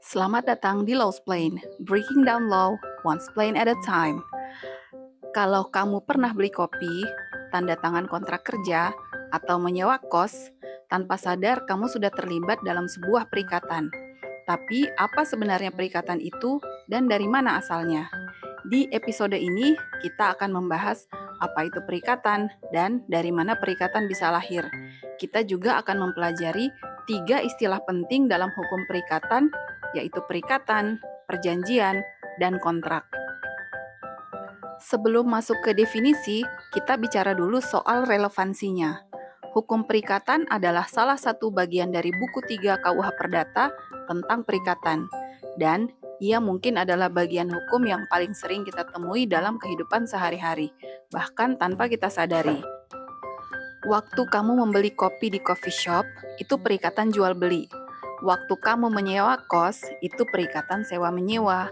Selamat datang di Lawsplain, breaking down law one splain at a time. Kalau kamu pernah beli kopi, tanda tangan kontrak kerja, atau menyewa kos, tanpa sadar kamu sudah terlibat dalam sebuah perikatan. Tapi apa sebenarnya perikatan itu dan dari mana asalnya? Di episode ini kita akan membahas apa itu perikatan dan dari mana perikatan bisa lahir. Kita juga akan mempelajari 3 istilah penting dalam hukum perikatan, yaitu perikatan, perjanjian, dan kontrak. Sebelum masuk ke definisi, kita bicara dulu soal relevansinya. Hukum perikatan adalah salah satu bagian dari buku 3 KUH Perdata tentang perikatan, dan ia mungkin adalah bagian hukum yang paling sering kita temui dalam kehidupan sehari-hari, bahkan tanpa kita sadari. Waktu kamu membeli kopi di coffee shop, itu perikatan jual-beli. Waktu kamu menyewa kos, itu perikatan sewa-menyewa.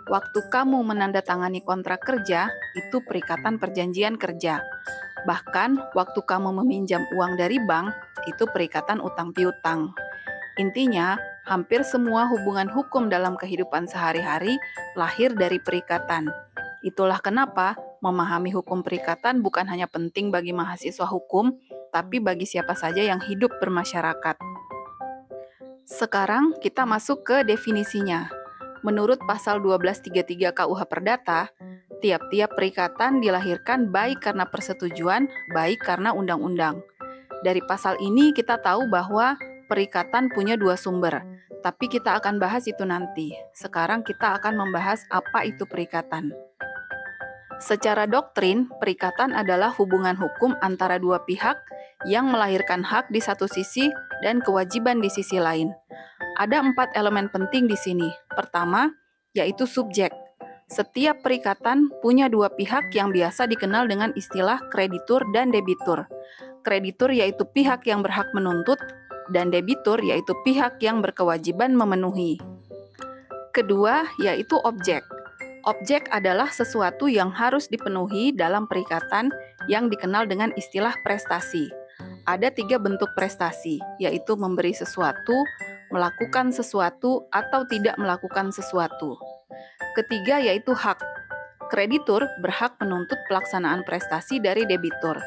Waktu kamu menandatangani kontrak kerja, itu perikatan perjanjian kerja. Bahkan, waktu kamu meminjam uang dari bank, itu perikatan utang piutang. Intinya, hampir semua hubungan hukum dalam kehidupan sehari-hari lahir dari perikatan. Itulah kenapa memahami hukum perikatan bukan hanya penting bagi mahasiswa hukum, tapi bagi siapa saja yang hidup bermasyarakat. Sekarang kita masuk ke definisinya. Menurut pasal 1233 KUH Perdata, tiap-tiap perikatan dilahirkan baik karena persetujuan, baik karena undang-undang. Dari pasal ini kita tahu bahwa perikatan punya 2 sumber, tapi kita akan bahas itu nanti. Sekarang kita akan membahas apa itu perikatan. Secara doktrin, perikatan adalah hubungan hukum antara dua pihak yang melahirkan hak di satu sisi dan kewajiban di sisi lain. Ada 4 elemen penting di sini. Pertama, yaitu subjek. Setiap perikatan punya dua pihak yang biasa dikenal dengan istilah kreditur dan debitur. Kreditur yaitu pihak yang berhak menuntut, dan debitur yaitu pihak yang berkewajiban memenuhi. Kedua, yaitu objek. Objek adalah sesuatu yang harus dipenuhi dalam perikatan yang dikenal dengan istilah prestasi. Ada 3 bentuk prestasi, yaitu memberi sesuatu, melakukan sesuatu, atau tidak melakukan sesuatu. Ketiga, yaitu hak. Kreditur berhak menuntut pelaksanaan prestasi dari debitur.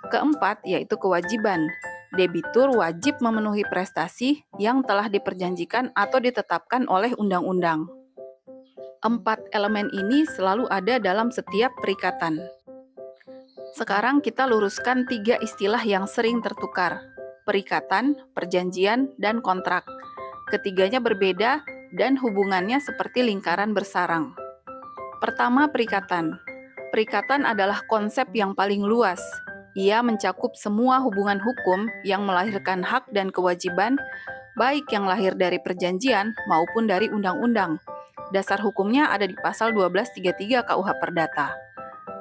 Keempat, yaitu kewajiban. Debitur wajib memenuhi prestasi yang telah diperjanjikan atau ditetapkan oleh undang-undang. 4 elemen ini selalu ada dalam setiap perikatan. Sekarang kita luruskan 3 istilah yang sering tertukar: perikatan, perjanjian, dan kontrak. Ketiganya berbeda dan hubungannya seperti lingkaran bersarang. Pertama, perikatan. Perikatan adalah konsep yang paling luas. Ia mencakup semua hubungan hukum yang melahirkan hak dan kewajiban, baik yang lahir dari perjanjian maupun dari undang-undang. Dasar hukumnya ada di pasal 1233 KUH Perdata.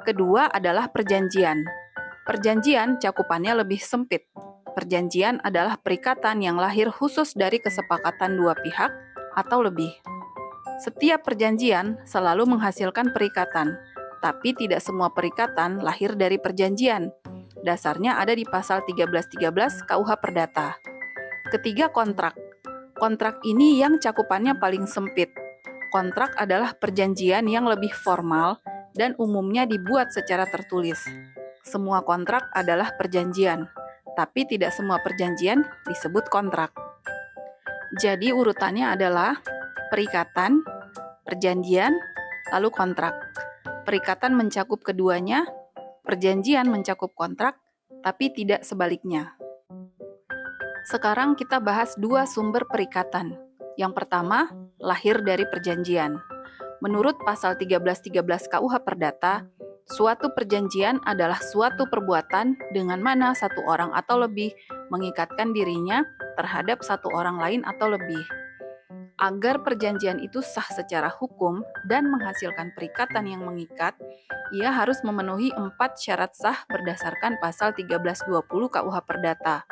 Kedua adalah perjanjian. Perjanjian cakupannya lebih sempit. Perjanjian adalah perikatan yang lahir khusus dari kesepakatan dua pihak atau lebih. Setiap perjanjian selalu menghasilkan perikatan, tapi tidak semua perikatan lahir dari perjanjian. Dasarnya ada di pasal 1313 KUH Perdata. Ketiga, kontrak. Kontrak ini yang cakupannya paling sempit. Kontrak adalah perjanjian yang lebih formal dan umumnya dibuat secara tertulis. Semua kontrak adalah perjanjian, tapi tidak semua perjanjian disebut kontrak. Jadi urutannya adalah perikatan, perjanjian, lalu kontrak. Perikatan mencakup keduanya, perjanjian mencakup kontrak, tapi tidak sebaliknya. Sekarang kita bahas 2 sumber perikatan. Yang pertama, lahir dari perjanjian. Menurut pasal 1313 KUH Perdata, suatu perjanjian adalah suatu perbuatan dengan mana satu orang atau lebih mengikatkan dirinya terhadap satu orang lain atau lebih. Agar perjanjian itu sah secara hukum dan menghasilkan perikatan yang mengikat, ia harus memenuhi 4 syarat sah berdasarkan pasal 1320 KUH Perdata.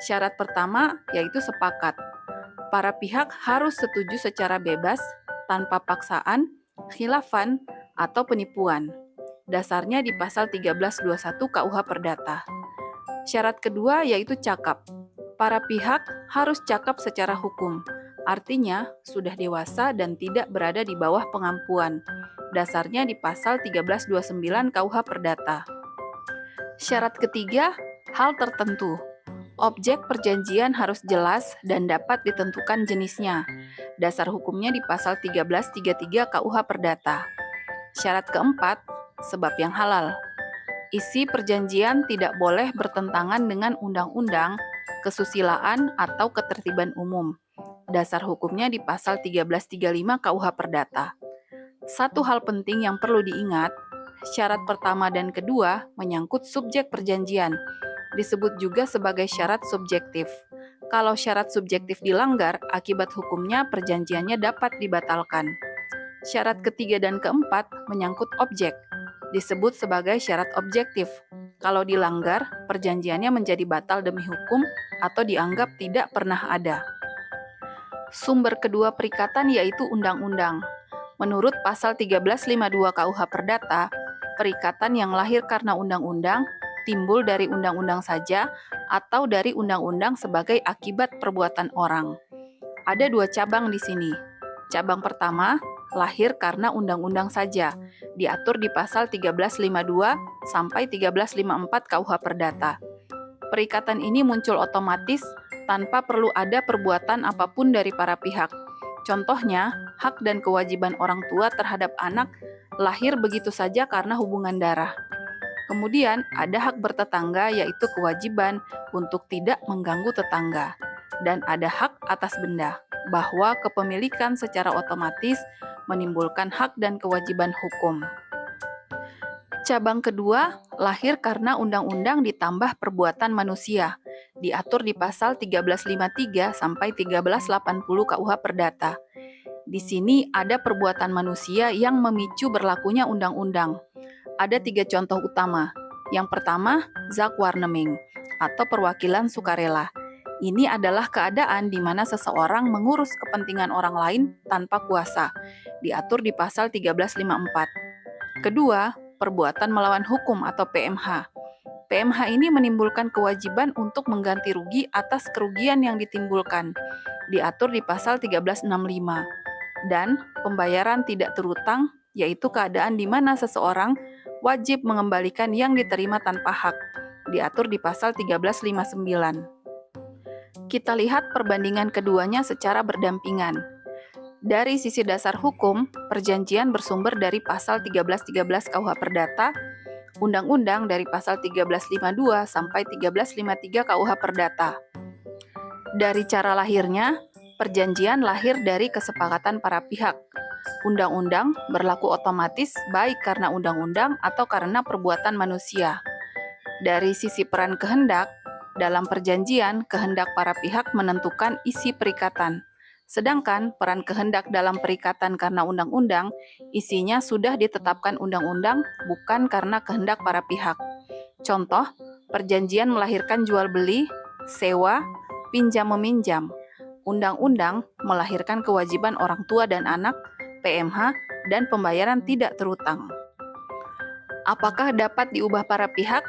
Syarat pertama yaitu sepakat. Para pihak harus setuju secara bebas, tanpa paksaan, khilafan, atau penipuan. Dasarnya di pasal 1321 KUH Perdata. Syarat kedua yaitu cakap. Para pihak harus cakap secara hukum. Artinya, sudah dewasa dan tidak berada di bawah pengampuan. Dasarnya di pasal 1329 KUH Perdata. Syarat ketiga, hal tertentu. Objek perjanjian harus jelas dan dapat ditentukan jenisnya. Dasar hukumnya di pasal 1333 KUH Perdata. Syarat keempat, sebab yang halal. Isi perjanjian tidak boleh bertentangan dengan undang-undang, kesusilaan, atau ketertiban umum. Dasar hukumnya di pasal 1335 KUH Perdata. Satu hal penting yang perlu diingat, syarat pertama dan kedua menyangkut subjek perjanjian, disebut juga sebagai syarat subjektif. Kalau syarat subjektif dilanggar, akibat hukumnya perjanjiannya dapat dibatalkan. Syarat ketiga dan keempat menyangkut objek, disebut sebagai syarat objektif. Kalau dilanggar, perjanjiannya menjadi batal demi hukum atau dianggap tidak pernah ada. Sumber kedua perikatan yaitu undang-undang. Menurut pasal 1352 KUH Perdata, perikatan yang lahir karena undang-undang timbul dari undang-undang saja atau dari undang-undang sebagai akibat perbuatan orang. Ada dua cabang di sini. Cabang pertama, lahir karena undang-undang saja, diatur di pasal 1352 sampai 1354 KUH Perdata. Perikatan ini muncul otomatis tanpa perlu ada perbuatan apapun dari para pihak. Contohnya, hak dan kewajiban orang tua terhadap anak lahir begitu saja karena hubungan darah. Kemudian, ada hak bertetangga yaitu kewajiban untuk tidak mengganggu tetangga. Dan ada hak atas benda, bahwa kepemilikan secara otomatis menimbulkan hak dan kewajiban hukum. Cabang kedua, lahir karena undang-undang ditambah perbuatan manusia, diatur di pasal 1353 sampai 1380 KUH Perdata. Di sini ada perbuatan manusia yang memicu berlakunya undang-undang. Ada 3 contoh utama. Yang pertama, zakwarneming atau perwakilan sukarela. Ini adalah keadaan di mana seseorang mengurus kepentingan orang lain tanpa kuasa, diatur di pasal 1354. Kedua, perbuatan melawan hukum atau PMH. PMH ini menimbulkan kewajiban untuk mengganti rugi atas kerugian yang ditimbulkan, diatur di pasal 1365. Dan pembayaran tidak terutang, yaitu keadaan di mana seseorang wajib mengembalikan yang diterima tanpa hak, diatur di pasal 1359. Kita lihat perbandingan keduanya secara berdampingan. Dari sisi dasar hukum, perjanjian bersumber dari pasal 1313 KUH Perdata, undang-undang dari pasal 1352 sampai 1353 KUH Perdata. Dari cara lahirnya, perjanjian lahir dari kesepakatan para pihak. Undang-undang berlaku otomatis baik karena undang-undang atau karena perbuatan manusia. Dari sisi peran kehendak, dalam perjanjian, kehendak para pihak menentukan isi perikatan. Sedangkan peran kehendak dalam perikatan karena undang-undang, isinya sudah ditetapkan undang-undang bukan karena kehendak para pihak. Contoh, perjanjian melahirkan jual beli, sewa, pinjam-meminjam. Undang-undang melahirkan kewajiban orang tua dan anak, PMH, dan pembayaran tidak terutang. Apakah dapat diubah para pihak?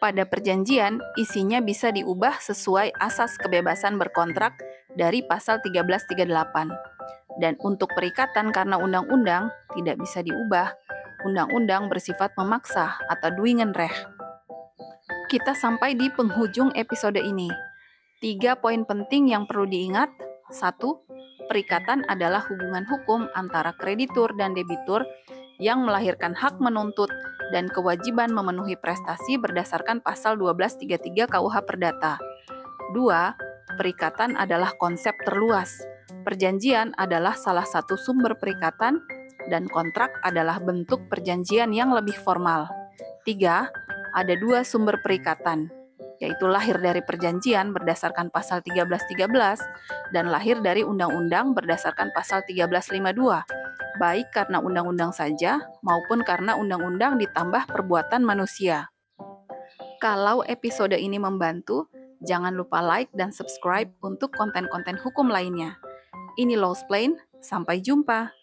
Pada perjanjian, isinya bisa diubah sesuai asas kebebasan berkontrak dari pasal 1338. Dan untuk perikatan karena undang-undang tidak bisa diubah. Undang-undang bersifat memaksa atau dwingenrecht. Kita sampai di penghujung episode ini. 3 poin penting yang perlu diingat. 1. Perikatan adalah hubungan hukum antara kreditur dan debitur yang melahirkan hak menuntut dan kewajiban memenuhi prestasi berdasarkan pasal 1233 KUH Perdata. 2. Perikatan adalah konsep terluas. Perjanjian adalah salah satu sumber perikatan dan kontrak adalah bentuk perjanjian yang lebih formal. 3. Ada 2 sumber perikatan, yaitu lahir dari perjanjian berdasarkan pasal 1313 dan lahir dari undang-undang berdasarkan pasal 1352. Baik karena undang-undang saja maupun karena undang-undang ditambah perbuatan manusia. Kalau episode ini membantu, jangan lupa like dan subscribe untuk konten-konten hukum lainnya. Ini Lawsplain, sampai jumpa.